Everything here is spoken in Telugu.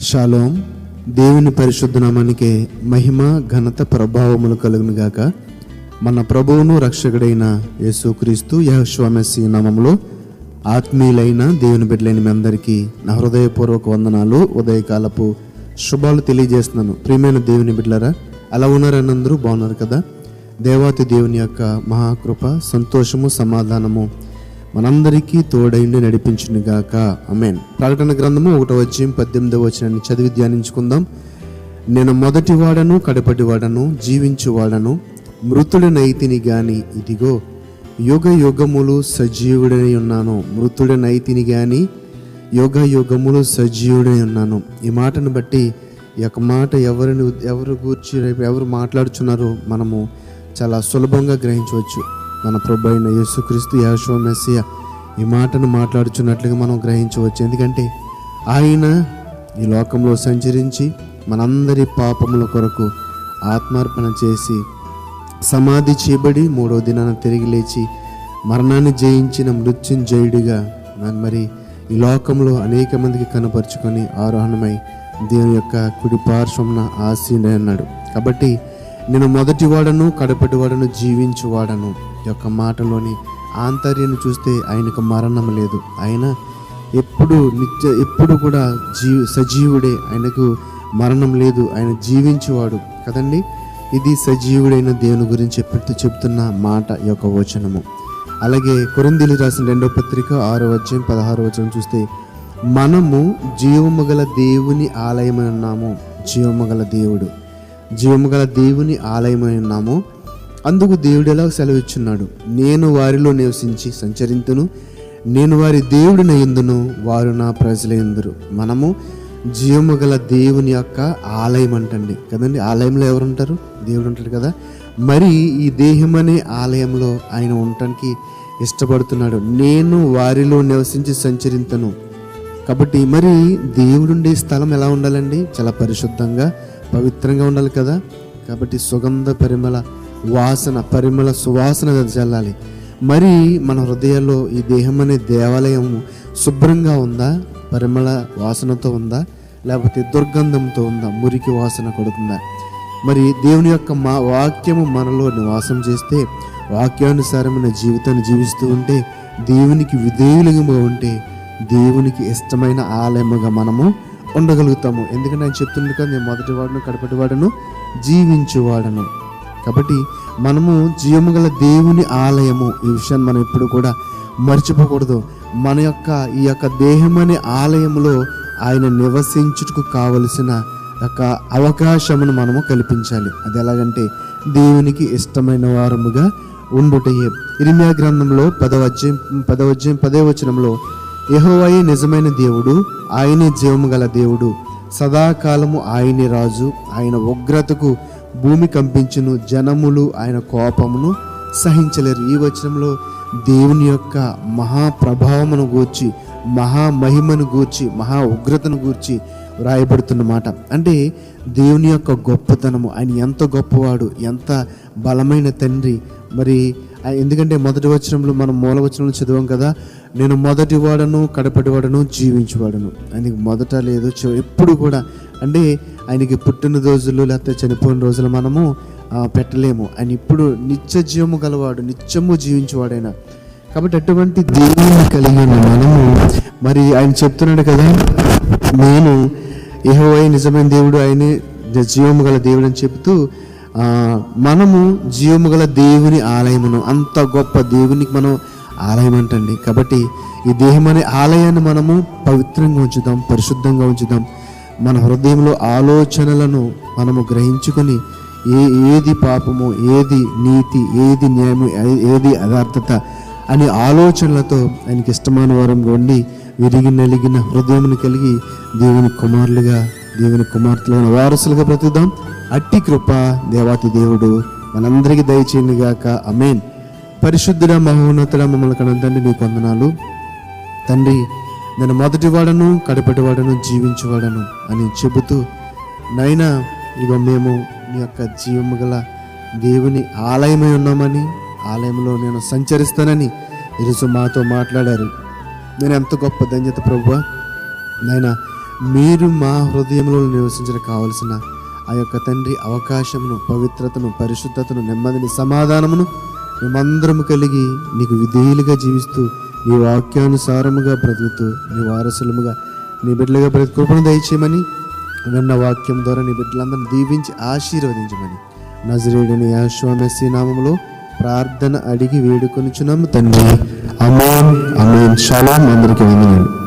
షాలోం. దేవుని పరిశుద్ధ నామానికే మహిమ ఘనత ప్రభావములు కలుగును గాక. మన ప్రభువును రక్షకుడైన యేసుక్రీస్తు యెహోషువ మెస్సీ నామములో ఆత్మీయులైన దేవుని బిడ్డలైన మీ అందరికీ నా హృదయపూర్వక వందనాలు, ఉదయకాలపు శుభాలు తెలియజేస్తున్నాను. ప్రియమైన దేవుని బిడ్డలారా, అలా ఉన్నారని అందరూ బాగున్నారు కదా? దేవాతి దేవుని యొక్క మహాకృప, సంతోషము, సమాధానము మనందరికీ తోడైండి నడిపించును గాక. ఆమేన్. ప్రకటన గ్రంథము 1వ అధ్యాయం 18వ వచనాన్ని చదివి ధ్యానించుకుందాం. నేను మొదటి వాడను, కడపటి వాడను, జీవించువాడను, మృతుడనైతిని గాని ఇదిగో యుగ యుగములు సజీవుడై ఉన్నాను. మృతుడనైతిని గాని యుగ యుగములు సజీవుడై ఉన్నాను. ఈ మాటను బట్టి ఈ యొక్క మాట ఎవరు గూర్చి ఎవరు మాట్లాడుచున్నారో మనము చాలా సులభంగా గ్రహించవచ్చు. మన ప్రభు అయిన యేసుక్రీస్తు యెహోషువ మెస్సియా ఈ మాటను మాట్లాడుచున్నట్లుగా మనం గ్రహించవచ్చు. ఎందుకంటే ఆయన ఈ లోకంలో సంచరించి మనందరి పాపముల కొరకు ఆత్మార్పణ చేసి సమాధి చేయబడి 3వ దినాన తిరిగి లేచి మరణాన్ని జయించిన మృత్యుంజయుడిగా మరి ఈ లోకంలో అనేక మందికి కనపరుచుకొని ఆరోహణమై దేవుని యొక్క కుడి పార్శ్వమున ఆసీనుడై అన్నాడు. కాబట్టి నేను మొదటి వాడను, కడపటి వాడను, జీవించువాడను యొక్క మాటలోని ఆంతర్యాన్ని చూస్తే ఆయనకు మరణం లేదు. ఆయన ఎప్పుడు కూడా సజీవుడే, ఆయనకు మరణం లేదు, ఆయన జీవించువాడు కదండి. ఇది సజీవుడైన దేవుని గురించి చెప్తున్న మాట యొక్క వచనము. అలాగే కొరింథీయులకు రాసిన 2వ పత్రిక 6వ అధ్యాయం 16వ వచనం చూస్తే మనము జీవము గల దేవుని ఆలయమై ఉన్నాము. జీవము గల దేవుని ఆలయమై ఉన్నాము. అందుకు దేవుడు ఎలా సెలవిచ్చున్నాడు, నేను వారిలో నివసించి సంచరింతును, నేను వారి దేవుడినయుందును, వారు నా ప్రజలయందురు. మనము జీవము గల దేవుని యొక్క ఆలయం అంటండి కదండి. ఆలయంలో ఎవరు ఉంటారు? దేవుడు ఉంటాడు కదా. మరి ఈ దేహం అనే ఆలయంలో ఆయన ఉండటానికి ఇష్టపడుతున్నాడు. నేను వారిలో నివసించి సంచరింతను. కాబట్టి మరి దేవుడుండే స్థలం ఎలా ఉండాలండి? చాలా పరిశుద్ధంగా, పవిత్రంగా ఉండాలి కదా. కాబట్టి సుగంధ పరిమళ సువాసన చల్లాలి. మరి మన హృదయాల్లో ఈ దేహం అనే దేవాలయం శుభ్రంగా ఉందా? పరిమళ వాసనతో ఉందా? లేకపోతే దుర్గంధంతో ఉందా? మురికి వాసన కొడుతుందా? మరి దేవుని యొక్క వాక్యము మనలో నివాసం చేస్తే, వాక్యానుసారమైన జీవితాన్ని జీవిస్తూ ఉంటే, దేవునికి విధేయులుగా ఉంటే, దేవునికి ఇష్టమైన ఆలయముగా మనము ఉండగలుగుతాము. ఎందుకంటే ఆయన చెప్తుంది కదా, నేను మొదటి వాడను, కడపటి వాడను, జీవించువాడను. కాబట్టి మనము జీవము గల దేవుని ఆలయము. ఈ విషయాన్ని మనం ఎప్పుడు కూడా మర్చిపోకూడదు. మన ఈ యొక్క దేహం అనే ఆలయంలో ఆయన నివసించుటకు కావలసిన యొక్క అవకాశమును మనము కల్పించాలి. అది ఎలాగంటే దేవునికి ఇష్టమైన వారముగా ఉండుటయే. ఇర్మీయా గ్రంథంలో 10వ అధ్యాయం 10వ వచనంలో యెహోవాయే నిజమైన దేవుడు, ఆయనే జీవము గల దేవుడు, సదాకాలము ఆయనే రాజు, ఆయన ఉగ్రతకు భూమి కంపించును, జనములు ఆయన కోపమును సహించలేరు. ఈ వచనంలో దేవుని యొక్క మహాప్రభావమును గూర్చి, మహామహిమను గూర్చి, మహా ఉగ్రతను గూర్చి వ్రాయబడుతున్నమాట. అంటే దేవుని యొక్క గొప్పతనము, ఆయన ఎంత గొప్పవాడు, ఎంత బలమైన తండ్రి. మరి ఎందుకంటే మొదటి వచనంలో మనం మూల వచనంలో చదివాం కదా, నేను మొదటి వాడను, కడపటి వాడను, జీవించువాడను. ఆయనకి మొదట లేదు, ఎప్పుడు కూడా. అంటే ఆయనకి పుట్టిన రోజులు లేకపోతే చనిపోయిన రోజులు మనము పెట్టలేము. ఆయన ఇప్పుడు నిత్య జీవము గలవాడు, నిత్యము జీవించేవాడైన. కాబట్టి అటువంటి దేవుని కలిగిన మనము మరి ఆయన చెప్తున్నాడు కదా, నేను యెహోవా నిజమైన దేవుడు, ఆయనే జీవము గల దేవుడు అని చెబుతూ మనము జీవము గల దేవుని ఆలయమును, అంత గొప్ప దేవునికి మనం ఆలయం అంటండి. కాబట్టి ఈ దేహం అనే ఆలయాన్ని మనము పవిత్రంగా ఉంచుదాం, పరిశుద్ధంగా ఉంచుదాం. మన హృదయంలో ఆలోచనలను మనము గ్రహించుకొని ఏది పాపము, ఏది నీతి, ఏది న్యాయము, ఏది యథార్థత అనే ఆలోచనలతో ఆయనకి ఇష్టమైన వారంగా ఉండి విరిగి నలిగిన హృదయమును కలిగి దేవుని కుమారులుగా, దేవుని కుమార్తెలుగా, వారసులుగా బ్రతుకుదాం. అట్టి కృప దేవాతి దేవుడు మనందరికీ దయచేయనుగాక. ఆమేన్. పరిశుద్ధుడ, మహోన్నతుడ, మమ్మల్ని కన్న తండ్రి, నీకు వందనాలు తండ్రి. నేను మొదటి వాడను, కడపటి వాడను, జీవించువాడను అని చెబుతూ నైనా ఇగో మేము నీ యొక్క జీవము గల దేవుని ఆలయమై ఉన్నామని, ఆలయంలో నేను సంచరిస్తానని ఈరోజు మాతో మాట్లాడారు. నేను ఎంత గొప్ప ధన్యత ప్రభువా. నాయనా మీరు మా హృదయంలో నివసించడం కావలసిన ఆ యొక్క తండ్రి అవకాశమును, పవిత్రతను, పరిశుద్ధతను, నెమ్మదిని, సమాధానమును మేమందరము కలిగి నీకు విధేయులుగా జీవిస్తూ నీ వాక్యానుసారముగా బ్రతుకుతూ నీ వారసులముగా నీ బిడ్డలుగా బ్రతుకు కృపను దయచేయమని విన్న వాక్యం ద్వారా నీ బిడ్డలందరినీ దీవించి ఆశీర్వదించమని నజరేయుడైన యేషువా మెస్సీ నామములో ప్రార్థన అడిగి వేడుకొనుచున్నాము తండ్రి. ఆమేన్. ఆమేన్. షలోమ్. అందరికీ వందనాలు.